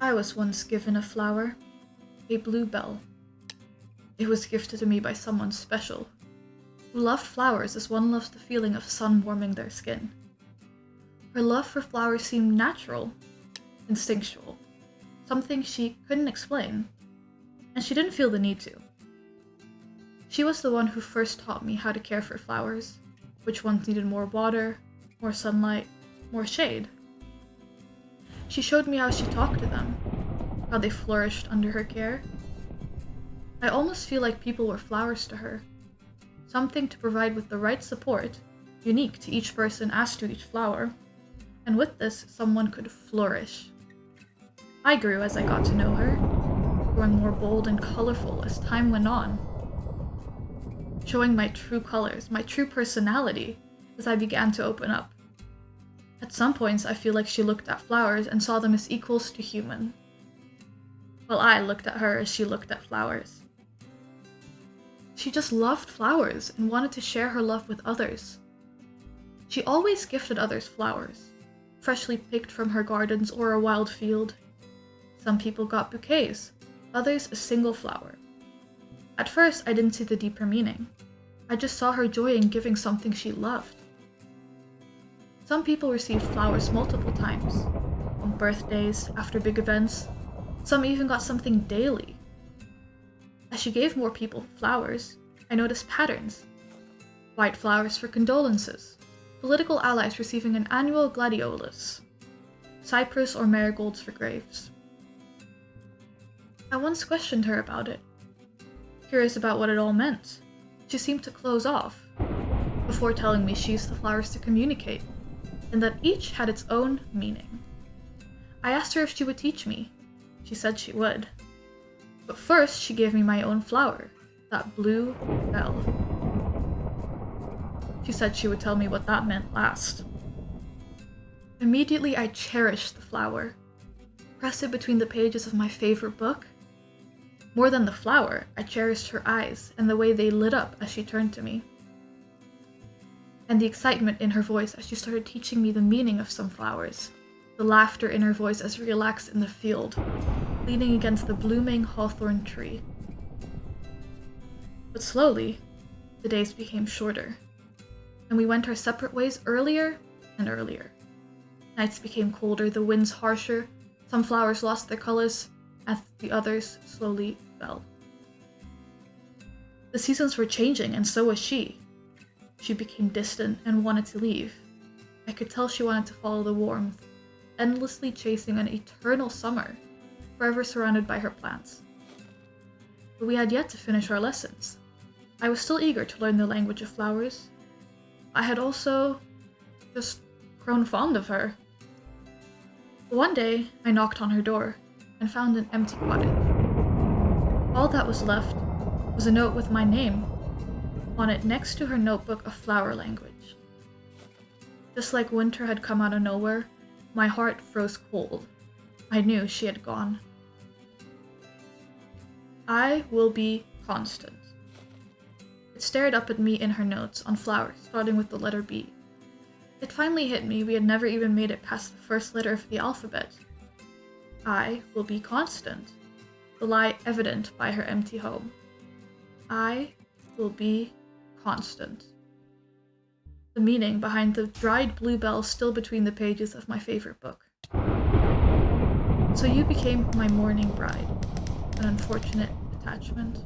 I was once given a flower, a bluebell. It was gifted to me by someone special, who loved flowers as one loves the feeling of sun warming their skin. Her love for flowers seemed natural, instinctual, something she couldn't explain, and she didn't feel the need to. She was the one who first taught me how to care for flowers, which ones needed more water, more sunlight, more shade. She showed me how she talked to them, how they flourished under her care. I almost feel like people were flowers to her, something to provide with the right support, unique to each person as to each flower, and with this, someone could flourish. I grew as I got to know her, growing more bold and colorful as time went on, showing my true colors, my true personality, as I began to open up. At some points, I feel like she looked at flowers and saw them as equals to human, while I looked at her as she looked at flowers. She just loved flowers and wanted to share her love with others. She always gifted others flowers, freshly picked from her gardens or a wild field. Some people got bouquets, others a single flower. At first, I didn't see the deeper meaning. I just saw her joy in giving something she loved. Some people received flowers multiple times, on birthdays, after big events. Some even got something daily. As she gave more people flowers, I noticed patterns. White flowers for condolences, political allies receiving an annual gladiolus, cypress or marigolds for graves. I once questioned her about it, curious about what it all meant. She seemed to close off, before telling me she used the flowers to communicate, and that each had its own meaning. I asked her if she would teach me. She said she would. But first, she gave me my own flower, that blue bell. She said she would tell me what that meant last. Immediately, I cherished the flower, pressed it between the pages of my favorite book. More than the flower, I cherished her eyes and the way they lit up as she turned to me, and the excitement in her voice as she started teaching me the meaning of some flowers, the laughter in her voice as we relaxed in the field, leaning against the blooming hawthorn tree. But slowly, the days became shorter, and we went our separate ways earlier and earlier. Nights became colder, the winds harsher, some flowers lost their colors, as the others slowly fell. The seasons were changing, and so was she. She became distant and wanted to leave. I could tell she wanted to follow the warmth, endlessly chasing an eternal summer, forever surrounded by her plants. But we had yet to finish our lessons. I was still eager to learn the language of flowers. I had also just grown fond of her. One day, I knocked on her door and found an empty cottage. All that was left was a note with my name on it next to her notebook of flower language. Just like winter had come out of nowhere, my heart froze cold. I knew she had gone. I will be constant. It stared up at me in her notes on flowers, starting with the letter B. It finally hit me we had never even made it past the first letter of the alphabet. I will be constant. The lie evident by her empty home. I will be constant. The meaning behind the dried bluebell still between the pages of my favorite book. So you became my mourning bride, an unfortunate attachment.